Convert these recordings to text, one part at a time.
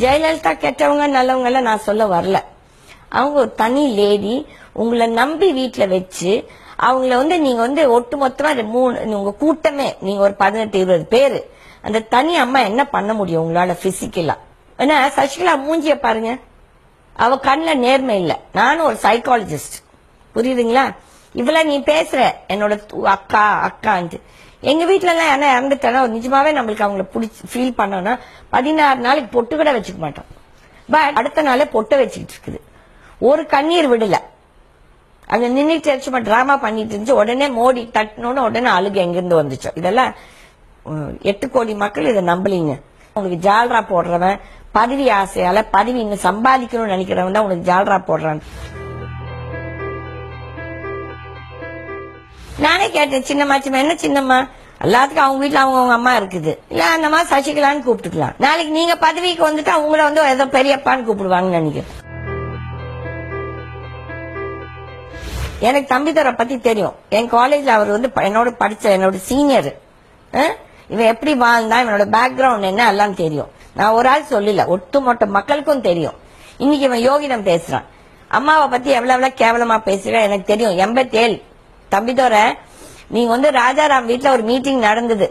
ஜெயலலிதா கெட்டவங்க நல்லவங்க எல்லாம் நான் சொல்ல வரல. அவங்க ஒரு தனி லேடி. உங்களை நம்பி வீட்டுல வச்சு அவங்கள நீங்க ஒட்டுமொத்தமா உங்க கூட்டமே நீங்க ஒரு 18-20 பேரு, அந்த தனி அம்மா என்ன பண்ண முடியும் உங்களால பிசிக்கலா? ஏன்னா சசிகலா மூஞ்சிய பாருங்க, அவ கண்ணுல நேர்மை இல்ல. நானும் ஒரு சைக்காலஜிஸ்ட், புரியுதுங்களா? இவ்வளவு நீ பேசுற என்னோட அக்கா அக்கான்ட்டு. எங்க வீட்டுல எல்லாம் என்ன இறந்துட்டா நிஜமாவே நம்மளுக்கு அவங்கள பிடிச்சி ஃபீல் பண்ணோம்னா 16 நாளைக்கு பொட்டு கூட வச்சுக்க மாட்டோம். பட் அடுத்த நாளே பொட்டை வச்சுக்கிட்டு இருக்குது. ஒரு கண்ணீர் விடல. அங்க நின்றுட்டு சும்மா டிராமா பண்ணிட்டு இருந்துச்சு. உடனே மோடி தட்டணும்னு உடனே அழுகு எங்கிருந்து வந்துச்சோ. இதெல்லாம் 8 கோடி மக்கள் இதை நம்பலீங்க. உங்களுக்கு ஜால்ரா போடுறவன் பதவி ஆசையால பதவி இன்னும் சம்பாதிக்கணும்னு நினைக்கிறவன் தான் உனக்கு ஜால்ரா போடுறான். நானே கேட்டேன், சின்னம்மா என்ன சின்னம்மா, எல்லாத்துக்கும் அவங்க வீட்டுல அவங்க அம்மா இருக்குது இல்ல, அந்த மாதிரி சசிகலான்னு கூப்பிட்டுக்கலாம். நாளைக்கு நீங்க பதவிக்கு வந்துட்டு அவங்கள ஏதோ பெரியப்பான்னு கூப்பிடுவாங்கன்னு நினைக்கிறேன். எனக்கு தம்பிதுரை பத்தி தெரியும். என் காலேஜ்ல அவர் என்னோட படிச்ச என்னோட சீனியர். இவன் எப்படி வாழ்ந்தா, இவனோட பேக்ரவுண்ட் என்ன எல்லாம் தெரியும். நான் ஒரு ஆள் சொல்லல, ஒட்டுமொத்த மக்களுக்கும் தெரியும். இன்னைக்கு இவன் யோகிதம் பேசுறான். அம்மாவை பத்தி எவ்வளவு கேவலமா பேசுற எனக்கு தெரியும். 87 தம்பிதுரை, நீங்க ராஜாராம் வீட்டுல ஒரு மீட்டிங் நடந்தது.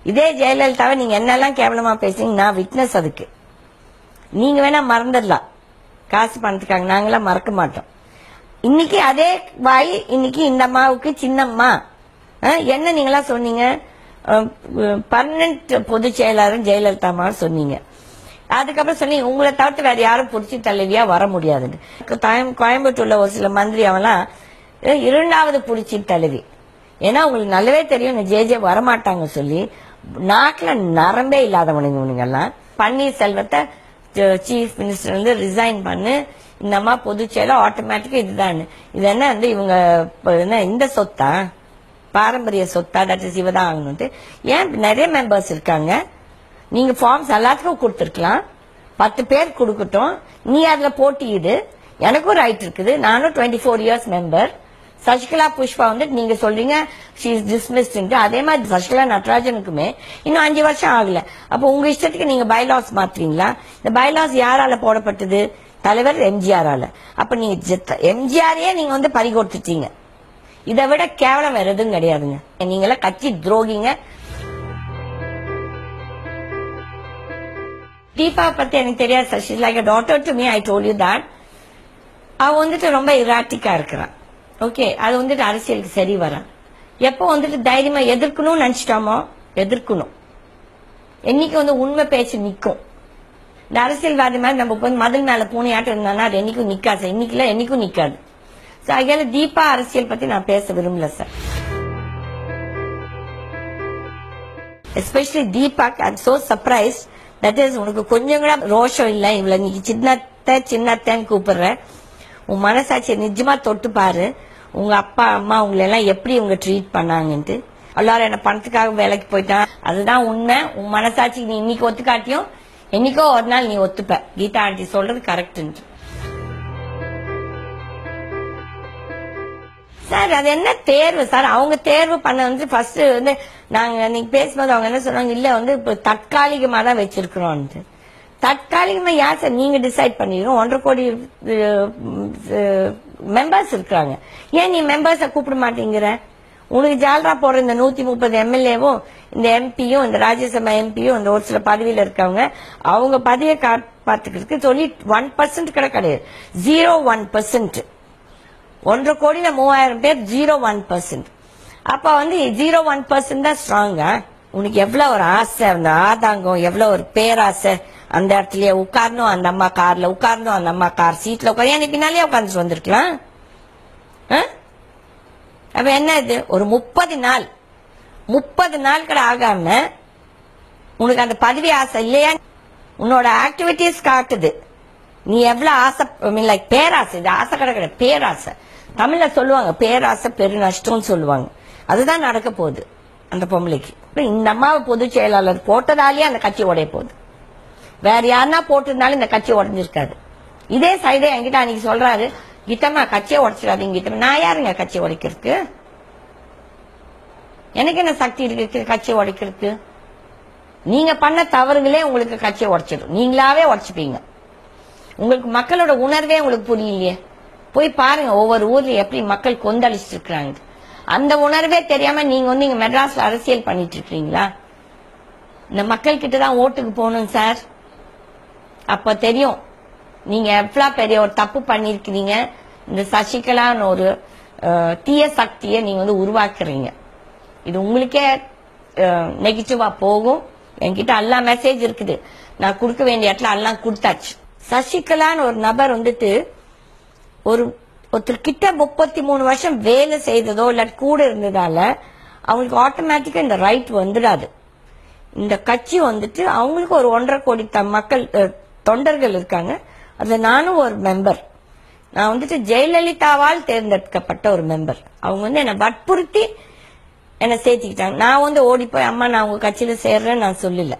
இதே ஜெயலலிதாவை நீங்க என்னெல்லாம் கேவலமா பேசுறீங்க, நான் விட்னஸ் அதுக்கு. நீங்க வேணா மறந்துடலாம், காசு பணத்துக்காக, நாங்களாம் மறக்க மாட்டோம். இன்னைக்கு அதே வாய் இன்னைக்கு இந்த அம்மாவுக்கு சின்னம்மா என்ன நீங்களா சொன்னீங்க, பர்மனன்ட் பொதுச் செயலாளர் ஜெயலலிதா அம்மா சொன்னீங்க. அதுக்கப்புறம் சொன்னீங்க உங்களை தவிர்த்து வேற யாரும் புடிச்சு தலைவியா வர முடியாதுன்னு. கோயம்புத்தூர்ல ஒரு சில மந்திரி அவெல்லாம் 2வது புடிச்சி தலைவி. ஏன்னா உங்களுக்கு நல்லாவே தெரியும் ஜே வரமாட்டாங்க சொல்லி நாட்டுல நரம்பே இல்லாதவனுங்க எல்லாம். பன்னீர்செல்வத்தை சீஃப் மினிஸ்டர் ரிசைன் பண்ணு, இந்த அம்மா பொதுச் செயலர் ஆட்டோமேட்டிக்கா இதுதான். இது என்ன இவங்க இந்த சொத்தா, பாரம்பரிய சொத்தா, தட் இஸ் இவதான் ஆகணும். ஏன் நிறைய மெம்பர்ஸ் இருக்காங்க, நீங்க ஃபார்ம்ஸ் எல்லாத்துக்கும் கொடுத்துருக்கலாம். 10 பேர் கொடுக்கட்டும், நீ அதுல போட்டியிடு. எனக்கும் ரைட் இருக்குது, நானும் 24 இயர்ஸ் மெம்பர். சசிகலா புஷ்பா நீங்க சொல்றீங்க she is dismissed. அதே மாதிரி சசிகலா நடராஜனுக்குமே இன்னும் 5 வருஷம் ஆகல. அப்ப உங்க இஷ்டத்துக்கு நீங்க பைலாஸ் மாத்துறீங்களா? இந்த பைலாஸ் யாரால போடப்பட்டது? தலைவர் எம்ஜிஆரால. அப்ப நீங்க எம்ஜிஆரையே நீங்க பறி கொடுத்துட்டீங்க. இதை விட கேவலம் வேற எதுவும் கிடையாதுங்க. நீங்கள கட்சி துரோகிங்க. தீபா பத்தி எனக்கு தெரியாது. Sasi like a daughter to me, I told you that. அவ ரொம்ப இராட்டிக்கா இருக்கிறான். ஓகே, அது அரசியலுக்கு சரி வர. எப்போ தைரியமா எதிர்க்கணும்னு நினைச்சிட்டோமோ எதிர்க்கணும். என்னைக்கு உண்மை பேச்சு நிக்கும். இந்த அரசியல்வாதி மாதிரி நம்ம மதில் மேல பூனையாட்டம் இருந்தானா அது என்னைக்கும் நிக்காது. இன்னைக்குல என்னைக்கும் நிக்காது. ஆகையால தீபா அரசியல் பத்தி நான் பேச விரும்பல sir. Especially Deepa, I am so surprised. That is உனக்கு கொஞ்சம் கூட ரோஷம் இல்ல. இவ்வளவு நீ சின்னத்தேன்னு கூப்பிடுற. உன் மனசாட்சியை நிஜமா தொட்டு பாரு. உங்க அப்பா அம்மா உங்களை எல்லாம் எப்படி உங்க ட்ரீட் பண்ணாங்கன்ட்டு. எல்லாரும் என்ன பணத்துக்காக வேலைக்கு போயிட்டான், அதுதான் உண்மை. உன் மனசாட்சி நீ இன்னைக்கு ஒத்துக்காட்டியும் என்னைக்கோ ஒரு நாள் நீ ஒத்துப்ப. கீதா ஆண்டி சொல்றது கரெக்ட் சார். அது என்ன தேர்வு சார்? அவங்க தேர்வு பண்ண ஃபர்ஸ்ட் நாங்க நீங்க பேசும்போது அவங்க என்ன சொன்னாங்க, இல்ல இப்ப தற்காலிகமா தான் வச்சிருக்கிறோம். தற்காலிகமா யார் சார் நீங்க டிசைட் பண்ணிருக்கோம்? 1.5 கோடி மெம்பர்ஸ் இருக்காங்க. ஏன் நீ மெம்பர்ஸ கூப்பிட மாட்டேங்கிற? உனக்கு ஜால்ரா போடுற இந்த 130 எம்எல்ஏவும் இந்த எம்பியும் இந்த ராஜ்யசபா எம்பியும் இந்த ஒரு சில பதவியில இருக்கவங்க அவங்க பதவியை காப்பாத்துக்கிறதுக்கு சொல்லி 1% கூட கிடையாது. 0.1%. 1.5 கோடியில 3000 பேர் 0.1%. அப்ப 0.1% தான் ஸ்ட்ராங்கா? உனக்கு எவ்வளவு ஒரு ஆசை, அந்த ஆதாங்கம், எவ்வளவு ஒரு பேராசை. அந்த இடத்துலயே உட்காரணும், அந்த அம்மா கார்ல உட்காரணும், அந்த அம்மா கார் சீட்ல உட்கார, நீ பின்னாலே உட்கார்ந்து வந்திருக்கலாம். அப்ப என்ன இது? ஒரு 30 நாள் கூட ஆகாம உனக்கு அந்த பதவி ஆசை இல்லையா? உன்னோட ஆக்டிவிட்டிஸ் காட்டுது நீ எவ்வளவு ஆசை. லைக் பேராசை. இது ஆசை கிடையாது, பேராசை. தமிழ்ல சொல்லுவாங்க பேராசை பெரு நஷ்டம் சொல்லுவாங்க. அதுதான் நடக்க போகுது அந்த பொம்பளைக்கு. இந்த அம்மாவை பொதுச் செயலாளர் போட்டதாலேயே அந்த கட்சி உடைய போகுது. வேற யாருன்னா போட்டிருந்தாலும் இந்த கட்சி உடஞ்சிருக்காது. இதே சைடே என்கிட்ட அன்னைக்கு சொல்றாரு, கீதம்மா கட்சியை உடைச்சிடாதீங்க கீதம்மா. நான் யாருங்க கட்சியை உடைக்கிறதுக்கு? எனக்கு என்ன சக்தி இருக்கு கட்சியை உடைக்கிறதுக்கு? நீங்க பண்ண தவறுகளே உங்களுக்கு கட்சியை உடைச்சிடும். நீங்களாவே உடைச்சுப்பீங்க. உங்களுக்கு மக்களோட உணர்வே உங்களுக்கு புரியலையே. போய் பாருங்க ஒவ்வொரு ஊர்ல எப்படி மக்கள் கொந்தளிச்சிட்டு இருக்காங்க. அந்த உணர்வே தெரியாம நீங்க இங்க மெட்ராஸ்ல அரசியல் பண்ணிட்டு இருக்கீங்களா? இந்த மக்கள் கிட்டதான் ஓட்டுக்கு போகணும் சார். அப்ப தெரியும் நீங்க எவ்வளவு பெரிய ஒரு தப்பு பண்ணிருக்கீங்க. இந்த சசிகலான்னு ஒரு தீய சக்தியை நீங்க உருவாக்குறீங்க. இது உங்களுக்கே நெகட்டிவா போகும். என்கிட்ட எல்லா மெசேஜ் இருக்குது. நான் கொடுக்க வேண்டிய இடத்துல எல்லாம் கொடுத்தாச்சு. சசிகலான்னு ஒரு நபர் ஒருத்தர் கிட்ட 33 வருஷம் வேலை செய்ததோ இல்ல கூட இருந்ததால அவங்களுக்கு ஆட்டோமேட்டிக்கா இந்த ரைட் வந்துடாது. இந்த கட்சி அவங்களுக்கு ஒரு 1.5 கோடி மக்கள் தொண்டர்கள் இருக்காங்க. அதுல நானும் ஒரு மெம்பர். நான் ஜெயலலிதாவால் தேர்ந்தெடுக்கப்பட்ட ஒரு மெம்பர். அவங்க என்னை வற்புறுத்தி என்னை சேர்த்துக்கிட்டாங்க. நான் ஓடி போய் அம்மா நான் உங்க கட்சியில சேர்றேன்னு நான் சொல்லல.